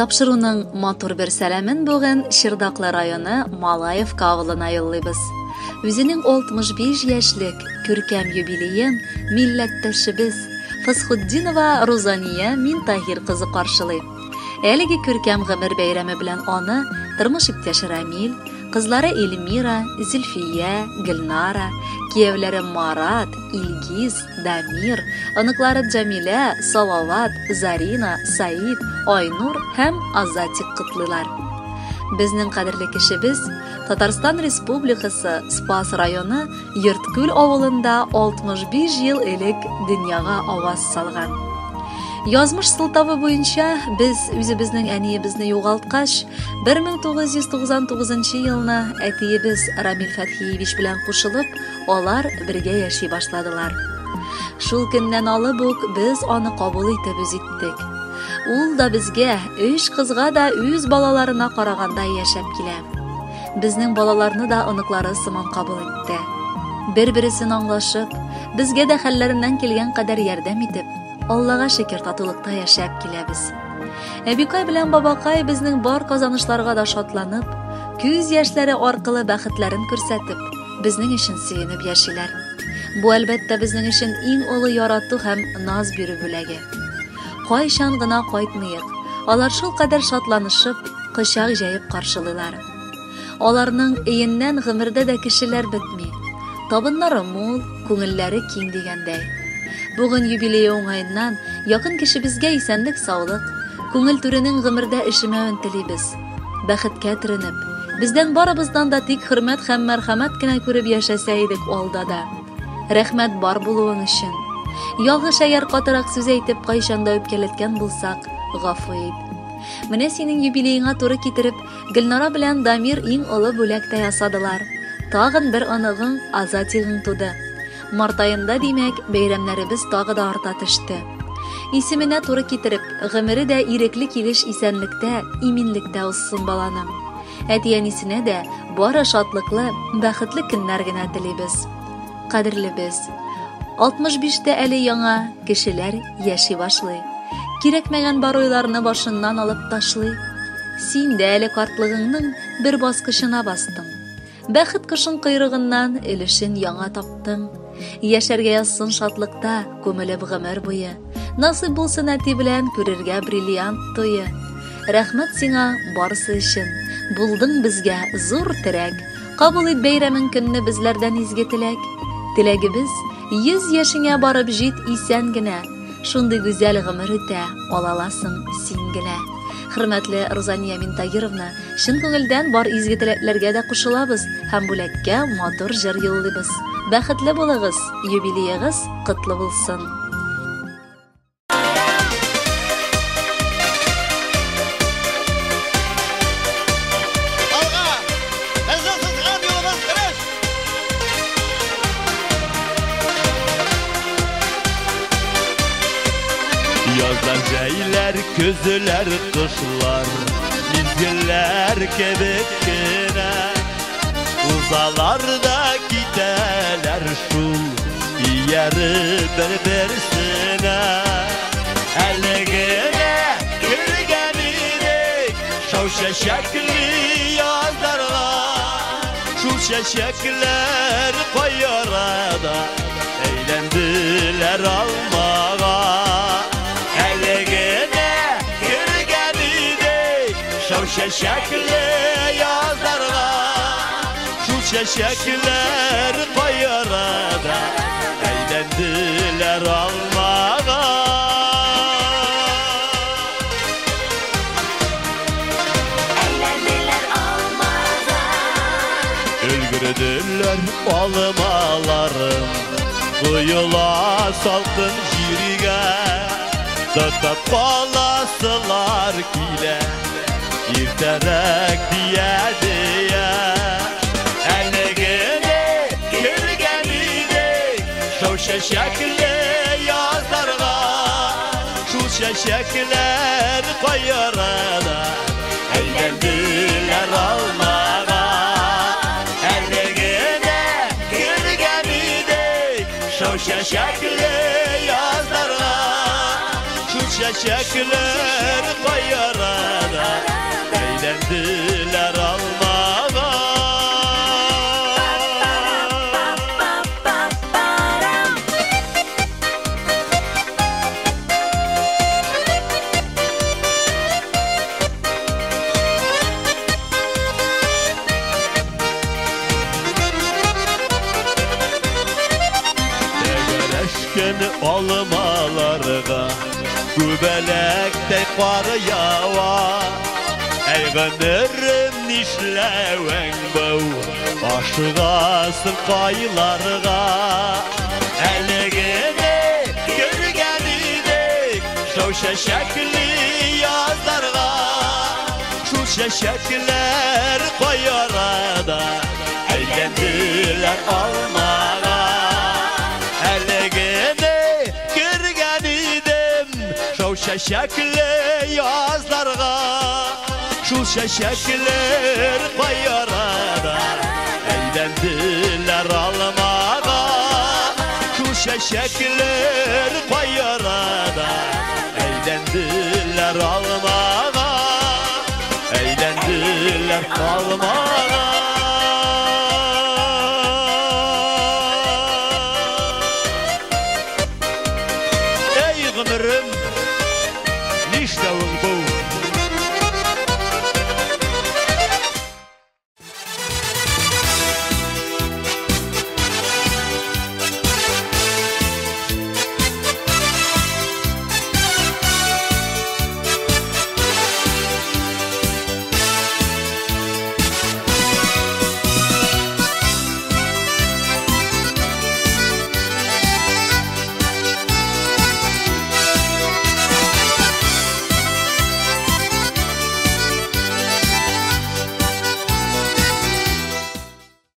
Тапшыруның матур бер сәламен бүген Ширдаклы районы Малаевка авылына юллыйбыз. Үзенең 65 яшьлек күркәм юбилеен милләттәшебез Фасхуддинова Рузания Минтахир кызы каршылый. Әлеге күркәм гомер бәйрәме белән аны тормыш иптәше Рамил, кызлары Эльмира, Зөлфия, Гөлнара, киявләре Марат, Илгиз, Дамир, аныклары Джамилә, Салават, Зарина, Саид, Айнур һәм Азатик кытлылар. Безнең кадерле кешебез Татарстан Республикасы Спас районы Йорткүл авылында 65 ел элек дөньяга аваз салган. Язмыш сылтавы буенча без үзебезнең әниебезне югалткач, 1999 елны әтиебез Рамил Фәтхиевич белән кушылып, алар бергә яши башладылар. Шул көннән алып ук без аны кабул итеп үзиттек. Ул да безгә, 3 кызга да үз балаларына караганда яшәп килә. Безнең балаларны да оныклары сыман кабул итте. Бер-берсен аңлашып, безгә дә хәлләреннән килгән кадәр ярдәм итеп, Аллага шөкер татулыкта яшәп киләбез. Әбикай белән бабакай безнең бар казанышларга да шатланып, күз яшьләре аркылы бәхетләрен күрсәтеп, безнең өчен сөенеп яшиләр. Бу әлбәттә безнең өчен иң олы ярату һәм наз бирү бүләге. Кайчан гына кайтмыйк, алар шул кадәр шатланышып, кычак җәеп каршылыйлар. Аларның өеннән гомердә дә кешеләр бетми. Табыннары мул, күңелләре киң дигәндәй. Бүген юбилей уңайыннан якын кешебезгә исәнлек, саулык, күңел түренең гомердә ишемәвен телибез. Бәхеткә төренеп, бездән барыбыздан да тик хөрмәт һәм мәрхәмәт кенә күреп яшәсә идек алда да. Рәхмәт бар булуың өчен. Ялгыш әгәр катырак сүз әйтеп кайчанда үпкәләткән булсак, гафу ит. Менә синең юбилейңа туры китереп, Гөлнара белән Дамир иң олы бүләк тә ясадылар. Тагын бер аныгың Азатигың туды. Март айында димәк, бәйрәмнәребез тагы да арта төште. Исеменә туры китереп, гомере дә ирекле килеш исәнлектә, иминлектә узсын баланың. Әти-әнисенә дә бары шатлыклы, бәхетле көннәр генә телибез. Кадерлебез, 65-тә әле яңа кешеләр яши башлый. Кирәкмәгән бар уйларны башыннан алып ташлый. Син дә әле картлыгыңның бер баскычына бастың. Бәхет кышын койрыгыннан өлешен яңа таптың. Яшәргә язсын шатлыкта, күмелеп гомер буе. Насыйп булсын әти белән күрергә бриллиант туе. Рәхмәт сиңа барысы өчен. Булдың безгә зур терәк. Кабул ит бәйрәмең көнне безләрдән изге теләк. Теләгебез 100 яшеңә барып җит исән генә. Шундый гүзәл гомер үтә, алаласың син генә. Хөрмәтле Рузания Минтагировна, чын күңелдән бар изге теләкләргә дә кушылабыз һәм бүләккә матур җыр юллыйбыз. Бәхетле булыгыз, юбилеегыз котлы булсын. Yazdan ceyler, közüler, kışlar, mizgiller kebekine. Uzalarda giderler şul, yeri berbersine. Elegine gülgenine, şav şeşekli yazlarlar. Şul şeşekler koyarada, eğlendiler almağa. Şeşekli yazlarla, şu şeşekler koyarada, eğlendiler almağa. Eğlendiler almağa. Ölgürdüler almalarım, kuyula salkın jiriga, tutup kalasılar kile. İrterek diye Elegine gülgenine Şov şeşekli yazlarla Şu şeşekler koyarada Eğlendiler almağa Elegine gülgenine Şov şeşekli yazlarla Şu şeşekler koyarada eğlendiler almağa. Olmalarga Gübelekte kar yava Eygınırım nişleven bu Aşıgasın kaylarga Eligini görgenidek Şu şeşekli yazlarga Şu şeşekler koyarada Eğlendiler almağa. Şeşekli yazlarga Şu şeşekler bayarada Eğlendiler almağa. Şu şeşekler bayarada Eğlendiler almağa. Eğlendiler almağa. Ey gımırım Niştevin bu